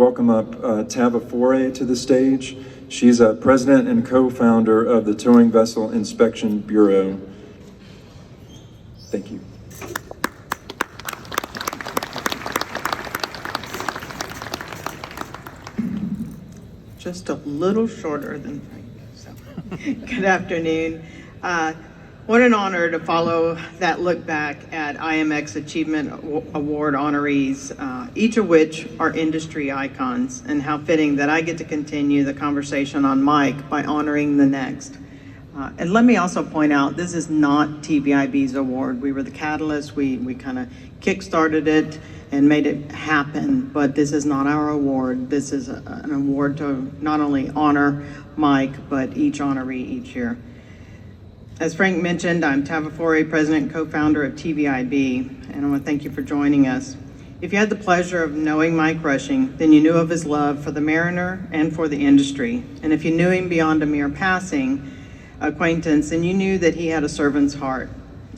welcome up Tava Foray to the stage. She's a president and co-founder of the Towing Vessel Inspection Bureau. Thank you. Just a little shorter than Frank. So, good afternoon. What an honor to follow that look back at IMX Achievement Award honorees, each of which are industry icons, and how fitting that I get to continue the conversation on Mike by honoring the next. And let me also point out, this is not TVIB's award. We were the catalyst. We kind of kick-started it and made it happen, but this is not our award. This is an award to not only honor Mike, but each honoree each year. As Frank mentioned, I'm Tava Foray, president and co-founder of TVIB, and I want to thank you for joining us. If you had the pleasure of knowing Mike Rushing, then you knew of his love for the mariner and for the industry. And if you knew him beyond a mere passing acquaintance, then you knew that he had a servant's heart.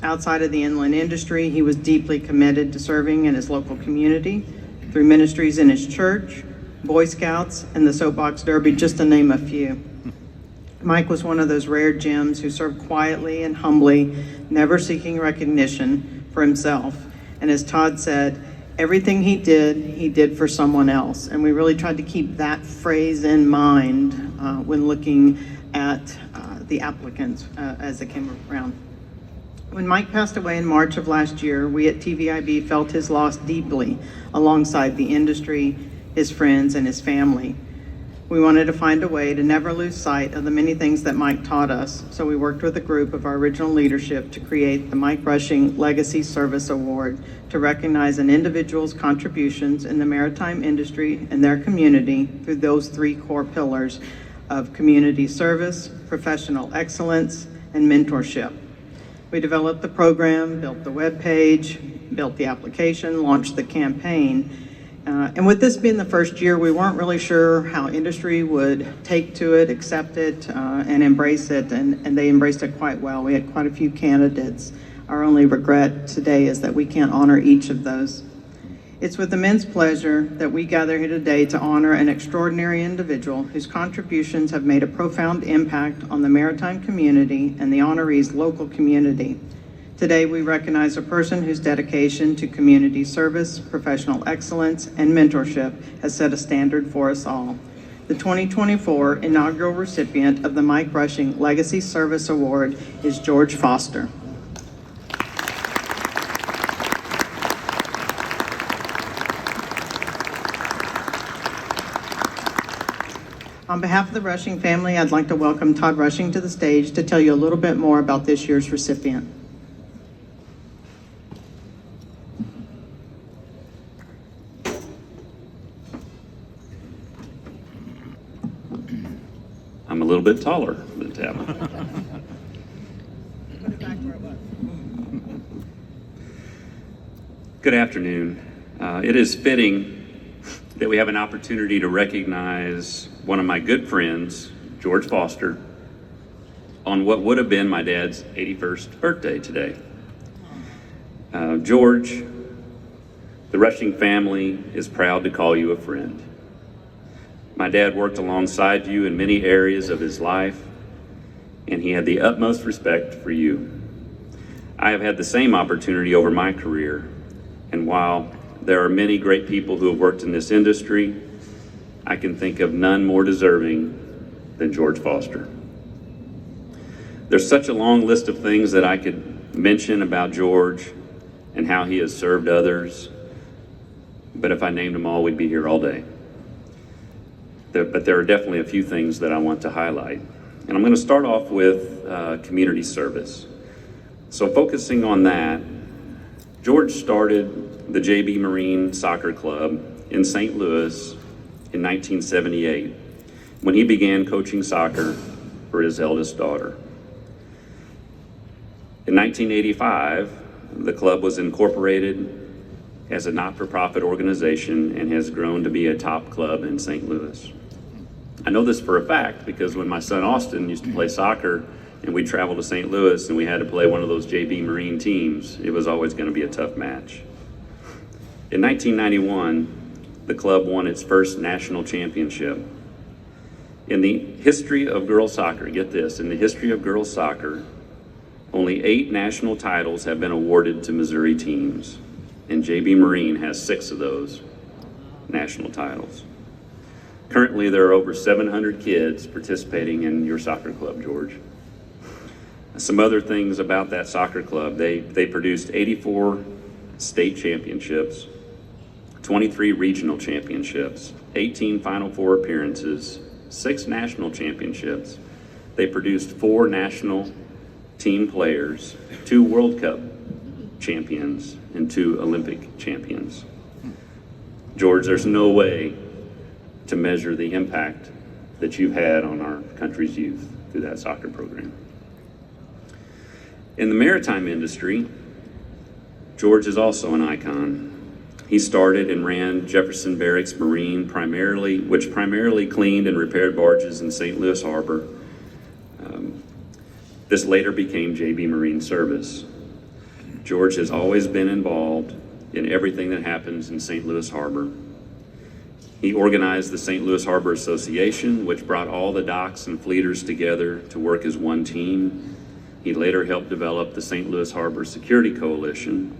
Outside of the inland industry, he was deeply committed to serving in his local community through ministries in his church, Boy Scouts, and the Soapbox Derby, just to name a few. Mike was one of those rare gems who served quietly and humbly, never seeking recognition for himself. And as Todd said, everything he did for someone else. And we really tried to keep that phrase in mind when looking at the applicants as they came around. When Mike passed away in March of last year, we at TVIB felt his loss deeply alongside the industry, his friends, and his family. We wanted to find a way to never lose sight of the many things that Mike taught us, so we worked with a group of our original leadership to create the Mike Rushing Legacy Service Award to recognize an individual's contributions in the maritime industry and their community through those three core pillars of community service, professional excellence, and mentorship. We developed the program, built the webpage, built the application, launched the campaign. And with this being the first year, we weren't really sure how industry would take to it, accept it, and embrace it, and they embraced it quite well. We had quite a few candidates. Our only regret today is that we can't honor each of those. It's with immense pleasure that we gather here today to honor an extraordinary individual whose contributions have made a profound impact on the maritime community and the honoree's local community. Today, we recognize a person whose dedication to community service, professional excellence, and mentorship has set a standard for us all. The 2024 inaugural recipient of the Mike Rushing Legacy Service Award is George Foster. On behalf of the Rushing family, I'd like to welcome Todd Rushing to the stage to tell you a little bit more about this year's recipient. I'm a little bit taller than Tava. Good afternoon. It is fitting that we have an opportunity to recognize one of my good friends, George Foster, on what would have been my dad's 81st birthday today. George, the Rushing family is proud to call you a friend. My dad worked alongside you in many areas of his life, and he had the utmost respect for you. I have had the same opportunity over my career, and while there are many great people who have worked in this industry, I can think of none more deserving than George Foster. There's such a long list of things that I could mention about George and how he has served others, but if I named them all, we'd be here all day. But there are definitely a few things that I want to highlight. And I'm going to start off with community service. So focusing on that, George started the JB Marine Soccer Club in St. Louis in 1978 when he began coaching soccer for his eldest daughter. In 1985, the club was incorporated as a not-for-profit organization and has grown to be a top club in St. Louis. I know this for a fact because when my son Austin used to play soccer and we'd travel to St. Louis and we had to play one of those JB Marine teams, it was always going to be a tough match. In 1991, the club won its first national championship. In the history of girls soccer, get this, in the history of girls soccer, only 8 national titles have been awarded to Missouri teams, and JB Marine has 6 of those national titles. Currently, there are over 700 kids participating in your soccer club, George. Some other things about that soccer club, they produced 84 state championships, 23 regional championships, 18 Final Four appearances, 6 national championships. They produced 4 national team players, 2 World Cup champions, and 2 Olympic champions. George, there's no way to measure the impact that you've had on our country's youth through that soccer program. In the maritime industry, George is also an icon. He started and ran Jefferson Barracks Marine, which primarily cleaned and repaired barges in St. Louis Harbor. This later became JB Marine Service. George has always been involved in everything that happens in St. Louis Harbor. He organized the St. Louis Harbor Association, which brought all the docks and fleeters together to work as one team. He later helped develop the St. Louis Harbor Security Coalition,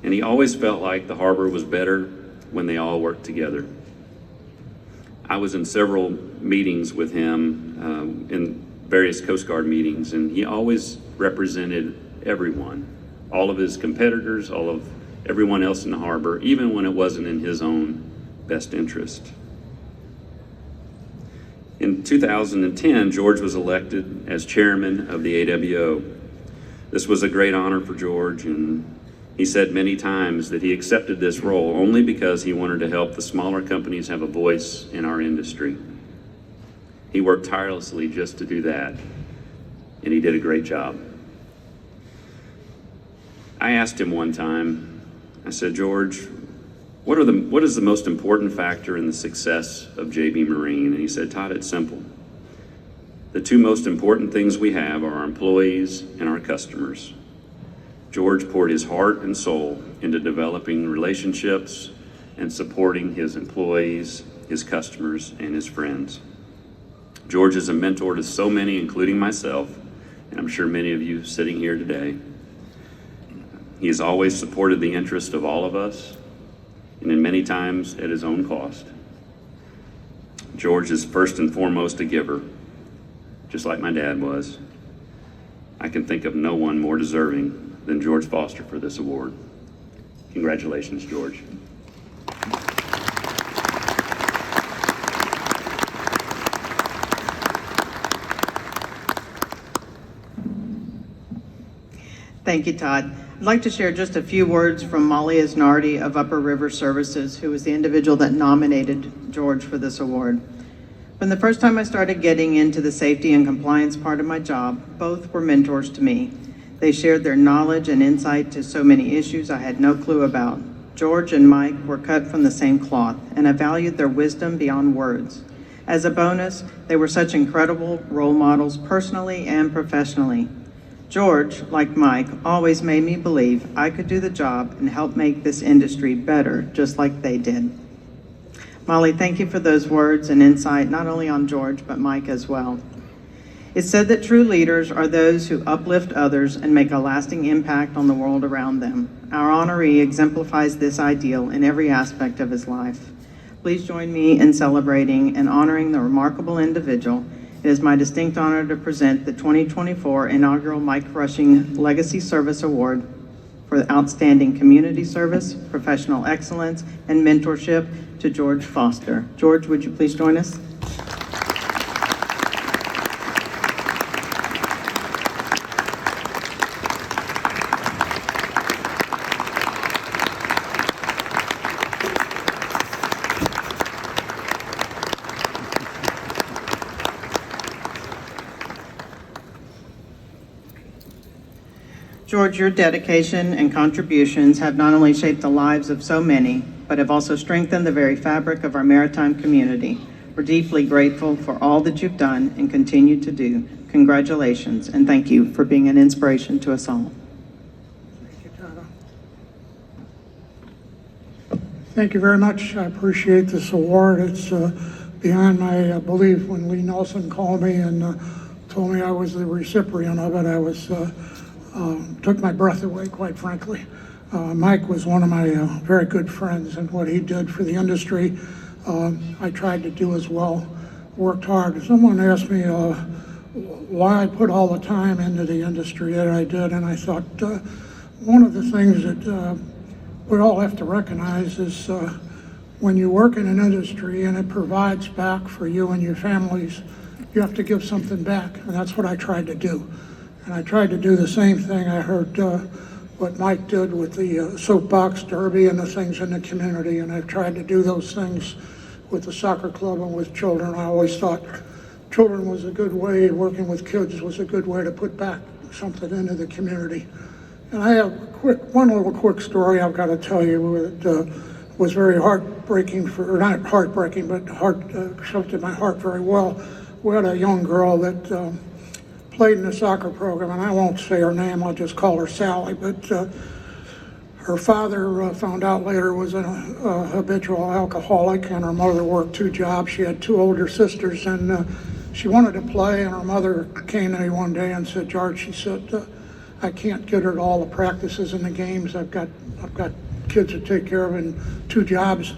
and he always felt like the harbor was better when they all worked together. I was in several meetings with him, in various Coast Guard meetings, and he always represented everyone, all of his competitors, all of everyone else in the harbor, even when it wasn't in his own best interest. In 2010, George was elected as chairman of the AWO. This was a great honor for George, and he said many times that he accepted this role only because he wanted to help the smaller companies have a voice in our industry. He worked tirelessly just to do that, and he did a great job. I asked him one time, I said, George, what is the most important factor in the success of JB Marine? And he said, Todd, it's simple. The 2 most important things we have are our employees and our customers. George poured his heart and soul into developing relationships and supporting his employees, his customers, and his friends. George is a mentor to so many, including myself, and I'm sure many of you sitting here today. He has always supported the interest of all of us, and in many times at his own cost. George is first and foremost a giver, just like my dad was. I can think of no one more deserving than George Foster for this award. Congratulations, George. Thank you, Todd. I'd like to share just a few words from Molly Isnardi of Upper River Services, who was the individual that nominated George for this award. From the first time I started getting into the safety and compliance part of my job, both were mentors to me. They shared their knowledge and insight to so many issues I had no clue about. George and Mike were cut from the same cloth, and I valued their wisdom beyond words. As a bonus, they were such incredible role models personally and professionally. George, like Mike, always made me believe I could do the job and help make this industry better, just like they did. Molly, thank you for those words and insight, not only on George, but Mike as well. It's said that true leaders are those who uplift others and make a lasting impact on the world around them. Our honoree exemplifies this ideal in every aspect of his life. Please join me in celebrating and honoring the remarkable individual. It is my distinct honor to present the 2024 Inaugural Mike Rushing Legacy Service Award for outstanding community service, professional excellence, and mentorship to George Foster. George, would you please join us? George, your dedication and contributions have not only shaped the lives of so many, but have also strengthened the very fabric of our maritime community. We're deeply grateful for all that you've done and continue to do. Congratulations, and thank you for being an inspiration to us all. Thank you, Thank you very much. I appreciate this award. It's beyond my belief. When Lee Nelson called me and told me I was the recipient of it, I was took my breath away, quite frankly. Mike was one of my very good friends, and what he did for the industry, I tried to do as well. Worked hard. Someone asked me why I put all the time into the industry that I did, and I thought one of the things that we all have to recognize is when you work in an industry and it provides back for you and your families, you have to give something back, and that's what I tried to do. And I tried to do the same thing. I heard what Mike did with the soapbox derby and the things in the community, and I've tried to do those things with the soccer club and with children. I always thought children was a good way, working with kids was a good way to put back something into the community. And I have one little quick story I've got to tell you that was very heartbreaking, or not heartbreaking, but shoved in my heart very well. We had a young girl that played in the soccer program, and I won't say her name, I'll just call her Sally, but her father found out later was a habitual alcoholic, and her mother worked 2 jobs. She had 2 older sisters, and she wanted to play, and her mother came to me one day and said, George, she said, I can't get her to all the practices and the games. I've got kids to take care of and 2 jobs.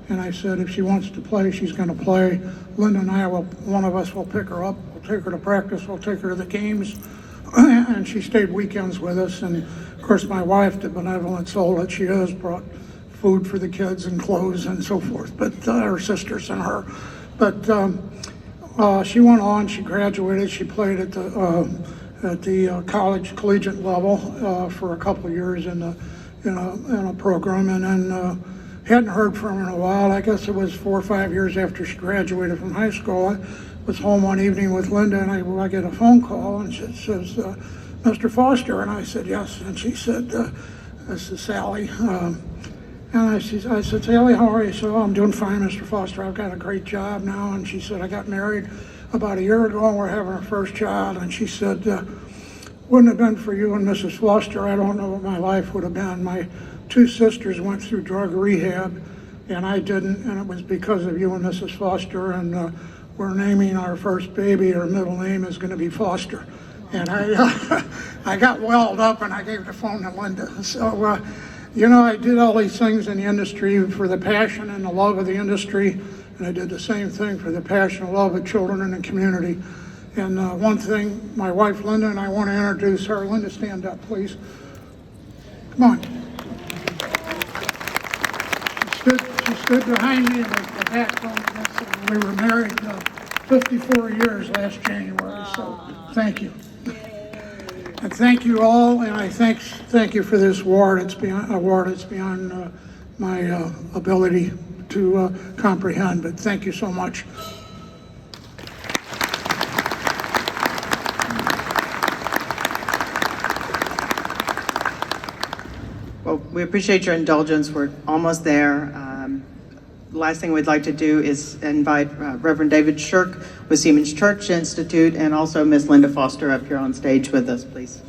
And I said, if she wants to play, she's going to play. Linda and I one of us will pick her up. We'll take her to practice. We'll take her to the games. And she stayed weekends with us. And of course, my wife, the benevolent soul that she is, brought food for the kids and clothes and so forth. But her sisters and her. But she went on. She graduated. She played at the collegiate level for a couple of years in a program, and then hadn't heard from her in a while. I guess it was 4 or 5 years after she graduated from high school. I was home one evening with Linda, and I get a phone call, and she says, Mr. Foster, and I said, yes, and she said, this is Sally. And I said, Sally, how are you? So, I'm doing fine, Mr. Foster. I've got a great job now. And she said, I got married about a year ago, and we're having our first child. And she said, wouldn't have been for you and Mrs. Foster, I don't know what my life would have been. My 2 sisters went through drug rehab, and I didn't, and it was because of you and Mrs. Foster, and we're naming our first baby. Her middle name is going to be Foster. And I got welled up, and I gave the phone to Linda. So, I did all these things in the industry for the passion and the love of the industry, and I did the same thing for the passion and love of children in the community. And one thing, my wife Linda and I want to introduce her. Linda, stand up, please. Come on. She stood behind me with the backbone of this, and we were married 54 years last January, so thank you. And thank you all, and I thank you for this award. It's beyond my ability to comprehend, but thank you so much. Well, we appreciate your indulgence. We're almost there. The last thing we'd like to do is invite Reverend David Shirk with Siemens Church Institute, and also Miss Linda Foster up here on stage with us, please.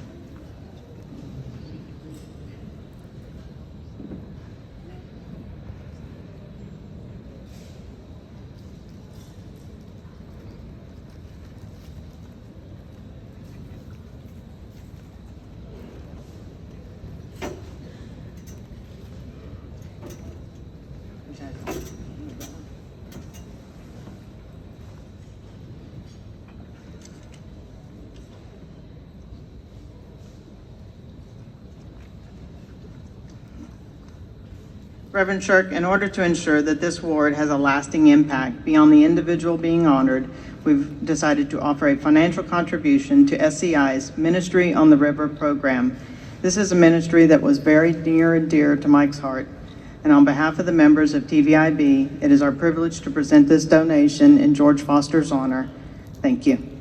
Reverend Shirk, in order to ensure that this award has a lasting impact beyond the individual being honored, we've decided to offer a financial contribution to SCI's Ministry on the River program. This is a ministry that was very near and dear to Mike's heart. And on behalf of the members of TVIB, it is our privilege to present this donation in George Foster's honor. Thank you.